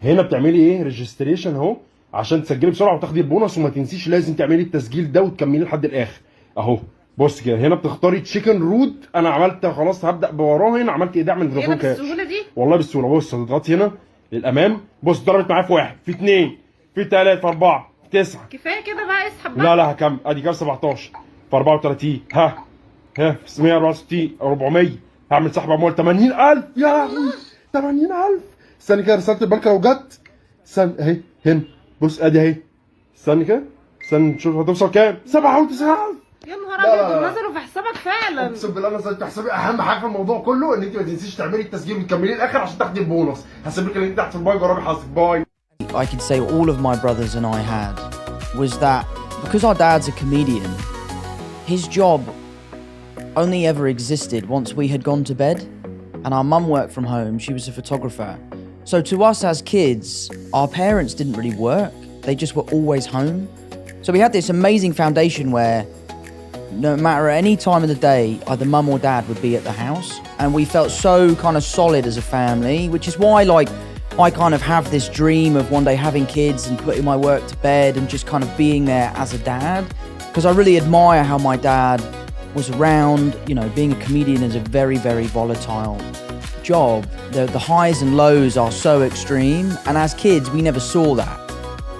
هنا بتعملي ايه ريجستريشن اهو عشان تسجلي بسرعه وتاخدي البونص، وما تنسيش لازم تعملي التسجيل ده وتكمليه لحد الاخر اهو. بص كده هنا بتختاري تشيكن رود، انا عملت خلاص هبدا بوراه هنا، عملت ايداع من فودافون كاش. بالسهوله دي؟ والله بالسهوله. بص هتضغطي هنا للامام، بص ضربت معايا في 1 في 2 في 3 في 4 في 9. كفايه كده بقى، اسحب بقى. لا هكمل، ادي كام 17 في 34 ها في 164 400. هعمل سحب اموال 80,000 يا لهوي 80,000. استني كده رساله البنك لو جت، استني اهي هنا بص ادي اهي، استني كده استني نشوف هتوصل كام 97,000. يا نهار ابيض، دول نزلوا في حسابك فعلا. اقسم بالله نزلت حسابي. اهم حاجه في الموضوع كله ان انت ما تنسيش تعملي التسجيل وتكمليه الاخر عشان تاخدي البونص. هسيب لك اللينك تحت في الباي، جربي حظك. باي. I could say all of my brothers and I had was that because our dad's a comedian, his job only ever existed once we had gone to bed, and our mum worked from home. She was a photographer. So to us as kids, our parents didn't really work. They just were always home. So we had this amazing foundation where no matter any time of the day, either mum or dad would be at the house, and we felt so kind of solid as a family, which is why like I kind of have this dream of one day having kids and putting my work to bed and just kind of being there as a dad, because I really admire how my dad was around. You know, being a comedian is a very, very volatile job. The highs and lows are so extreme, and as kids we never saw that.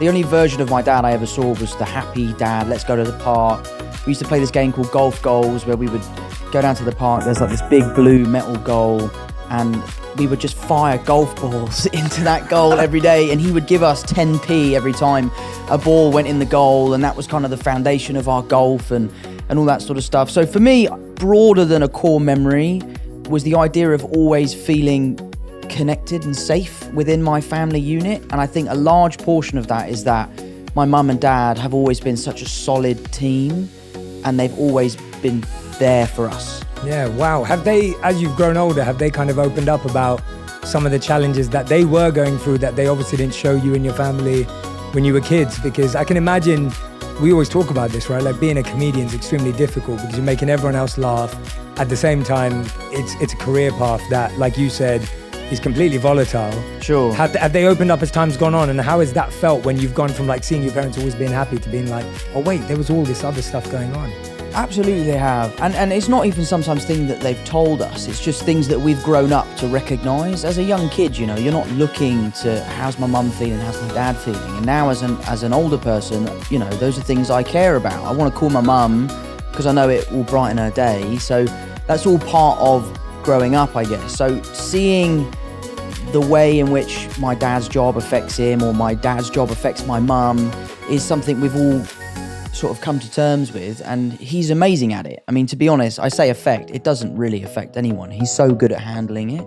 The only version of my dad I ever saw was the happy dad, let's go to the park. We used to play this game called Golf Goals where we would go down to the park, there's like this big blue metal goal, and we would just fire golf balls into that goal every day, and he would give us 10p every time a ball went in the goal, and that was kind of the foundation of our golf and all that sort of stuff. So for me, broader than a core memory was the idea of always feeling connected and safe within my family unit, and I think a large portion of that is that my mum and dad have always been such a solid team, and they've always been there for us. Yeah, wow. Have they, as you've grown older, have they kind of opened up about some of the challenges that they were going through that they obviously didn't show you and your family when you were kids? Because I can imagine, we always talk about this, right? Like being a comedian is extremely difficult because you're making everyone else laugh. At the same time, it's a career path that, like you said, is completely volatile. Sure. Have they opened up as time's gone on, and how has that felt when you've gone from like seeing your parents always being happy to being like, oh wait, there was all this other stuff going on? Absolutely they have, and it's not even sometimes things that they've told us, it's just things that we've grown up to recognise. As a young kid, you know, you're not looking to how's my mum feeling, how's my dad feeling, and now as an older person, you know, those are things I care about. I want to call my mum because I know it will brighten her day, so that's all part of growing up, I guess. So seeing the way in which my dad's job affects him or my dad's job affects my mum is something we've all sort of come to terms with, and he's amazing at it. I mean, to be honest, I say affect, it doesn't really affect anyone. He's so good at handling it,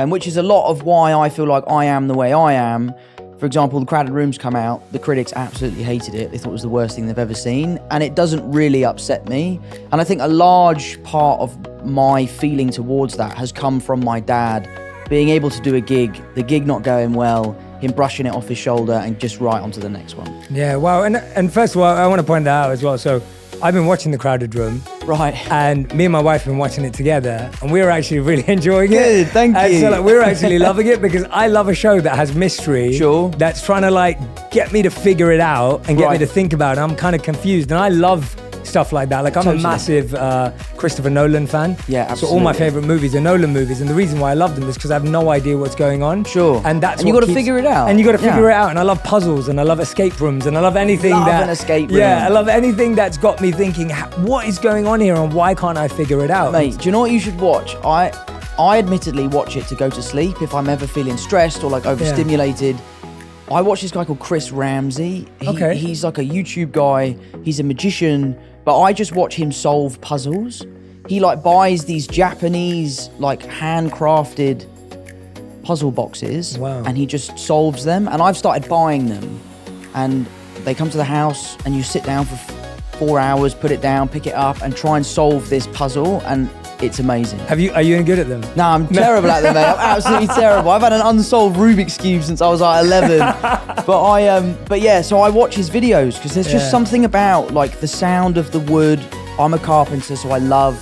which is a lot of why I feel like I am the way I am. For example, The Crowded Room's come out, the critics absolutely hated it, they thought it was the worst thing they've ever seen, and it doesn't really upset me. And I think a large part of my feeling towards that has come from my dad being able to do a gig, the gig not going well, him brushing it off his shoulder and just right onto the next one. Yeah, wow. And first of all, I want to point that out as well. So I've been watching The Crowded Room. Right. And me and my wife have been watching it together, and we were actually really enjoying it. Good, thank you. And so like, we're actually loving it because I love a show that has mystery. Sure. That's trying to like get me to figure it out and get me Right. to think about it. I'm kind of confused, and I love stuff like that. Like I'm Totally. a massive Christopher Nolan fan. Yeah, So all my absolutely. favorite movies are Nolan movies, and the reason why I love them is because I have no idea what's going on. Sure. And that's And you what gotta figure it out. And you got to figure Yeah. it out. And I love puzzles, and I love escape rooms, and I love anything Love that an escape room. Yeah, I love anything that's got me thinking, what is going on here, and why can't I figure it out? Mate, do you know what you should watch? I admittedly watch it to go to sleep if I'm ever feeling stressed or like overstimulated. I watch this guy called Chris Ramsey. Okay. He's like a YouTube guy. He's a magician, but I just watch him solve puzzles. He like buys these Japanese like handcrafted puzzle boxes. Wow. And he just solves them. And I've started buying them, and they come to the house and you sit down for 4 hours, put it down, pick it up, and try and solve this puzzle, and it's amazing. Are you any good at them? No, I'm terrible at them, mate. I'm absolutely terrible. I've had an unsolved Rubik's Cube since I was like 11. But yeah, so I watch his videos because there's just Yeah. something about like the sound of the wood. I'm a carpenter, so I love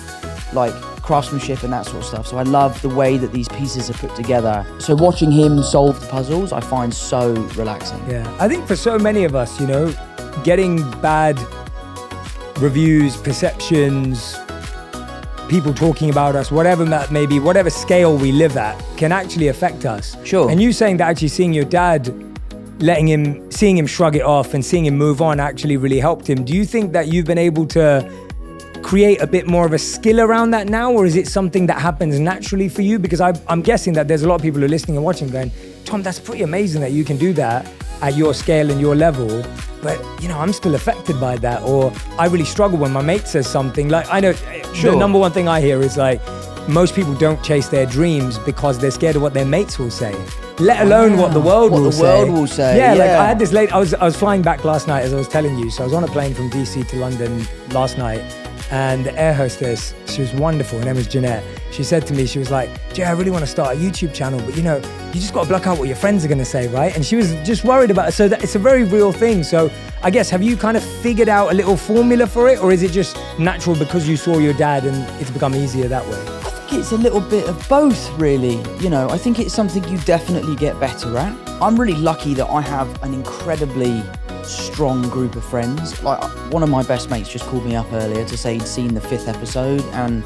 like craftsmanship and that sort of stuff. So I love the way that these pieces are put together. So watching him solve the puzzles, I find so relaxing. Yeah, I think for so many of us, you know, getting bad reviews, perceptions, people talking about us, whatever that may be, whatever scale we live at, can actually affect us. Sure. And you saying that actually seeing your dad, seeing him shrug it off and seeing him move on actually really helped him. Do you think that you've been able to create a bit more of a skill around that now, or is it something that happens naturally for you? Because I'm guessing that there's a lot of people who are listening and watching going, Tom, that's pretty amazing that you can do that at your scale and your level, but you know, I'm still affected by that, or I really struggle when my mate says something. Like, I know Sure. the number one thing I hear is like, most people don't chase their dreams because they're scared of what their mates will say, let alone what the world will say. What the world will say. Yeah, like I had this I was flying back last night, as I was telling you. So I was on a plane from DC to London last night, and the air hostess, she was wonderful. Her name was Jeanette. She said to me, she was like, Jay, I really want to start a YouTube channel, but you know, you just got to block out what your friends are going to say, right? And she was just worried about it. So that it's a very real thing. So I guess, have you kind of figured out a little formula for it, or is it just natural because you saw your dad and it's become easier that way? I think it's a little bit of both, really. You know, I think it's something you definitely get better at. I'm really lucky that I have an incredibly strong group of friends. Like, one of my best mates just called me up earlier to say he'd seen the 5th episode, and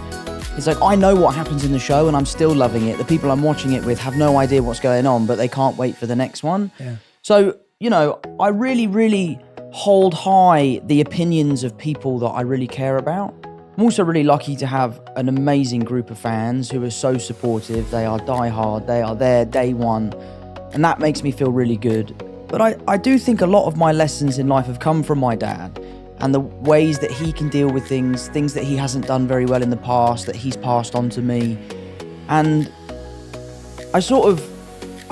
it's like, I know what happens in the show and I'm still loving it. The people I'm watching it with have no idea what's going on, but they can't wait for the next one. Yeah. So, you know, I really, really hold high the opinions of people that I really care about. I'm also really lucky to have an amazing group of fans who are so supportive. They are diehard, they are there day one, and that makes me feel really good. But I do think a lot of my lessons in life have come from my dad, and the ways that he can deal with things that he hasn't done very well in the past, that he's passed on to me. And I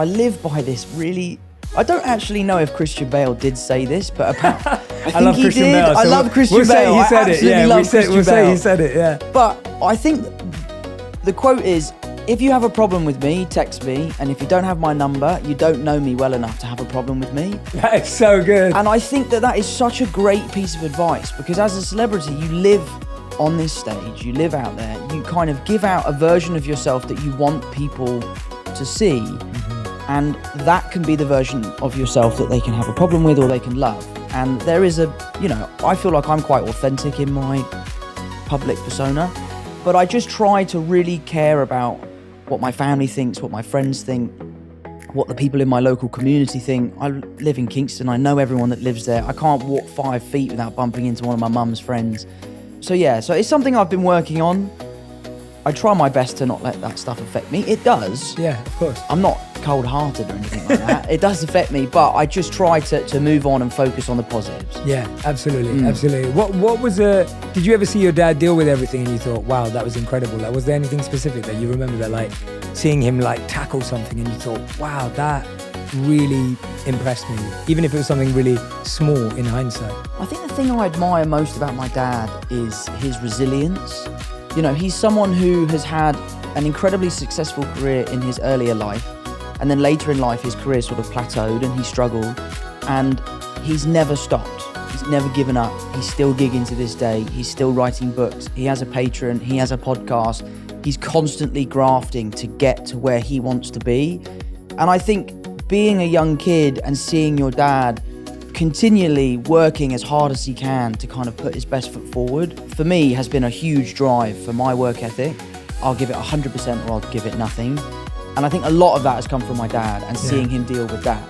live by this really, I don't actually know if Christian Bale did say this, but apparently, I think love he Christian did. Bale, I so love Christian we'll say Bale. he said I it. absolutely Yeah, love Christian we'll say Bale. he said it. Yeah. But I think the quote is, if you have a problem with me, text me. And if you don't have my number, you don't know me well enough to have a problem with me. That is so good. And I think that is such a great piece of advice, because as a celebrity, you live on this stage, you live out there, you kind of give out a version of yourself that you want people to see. Mm-hmm. And that can be the version of yourself that they can have a problem with or they can love. And there is I feel like I'm quite authentic in my public persona, but I just try to really care about what my family thinks, what my friends think, what the people in my local community think. I live in Kingston, I know everyone that lives there. I can't walk 5 feet without bumping into one of my mum's friends. So yeah, so it's something I've been working on. I try my best to not let that stuff affect me. It does. Yeah, of course. I'm not cold-hearted or anything like that. It does affect me, but I just try to move on and focus on the positives. Yeah, absolutely, absolutely. What was did you ever see your dad deal with everything and you thought, wow, that was incredible? Like, was there anything specific that you remember that, like, seeing him like tackle something and you thought, wow, that really impressed me, even if it was something really small in hindsight? I think the thing I admire most about my dad is his resilience. You know, he's someone who has had an incredibly successful career in his earlier life, and then later in life his career sort of plateaued and he struggled, and he's never stopped. He's never given up. He's still gigging to this day. He's still writing books. He has a Patreon. He has a podcast. He's constantly grafting to get to where he wants to be. And I think being a young kid and seeing your dad continually working as hard as he can to kind of put his best foot forward, for me, has been a huge drive for my work ethic. I'll give it 100% or I'll give it nothing. And I think a lot of that has come from my dad and seeing him deal with that.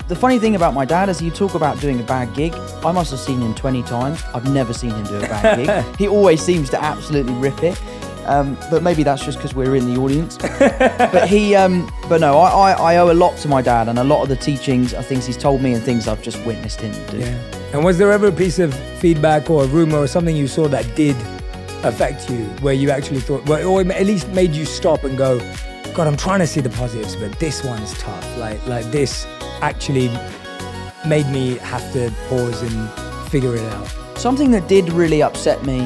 The funny thing about my dad is, you talk about doing a bad gig. I must have seen him 20 times. I've never seen him do a bad gig. He always seems to absolutely rip it. But maybe that's just because we're in the audience. But no, I owe a lot to my dad, and a lot of the teachings are things he's told me and things I've just witnessed him do. Yeah. And was there ever a piece of feedback or a rumor or something you saw that did affect you, where you actually thought, well, or at least made you stop and go, God, I'm trying to see the positives, but this one's tough. Like this actually made me have to pause and figure it out. Something that did really upset me,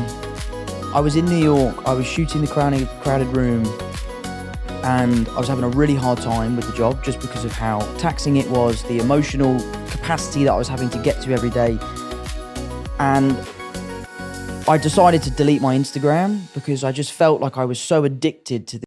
I was in New York, I was shooting The Crowded Room, and I was having a really hard time with the job just because of how taxing it was, the emotional capacity that I was having to get to every day. And I decided to delete my Instagram because I just felt like I was so addicted to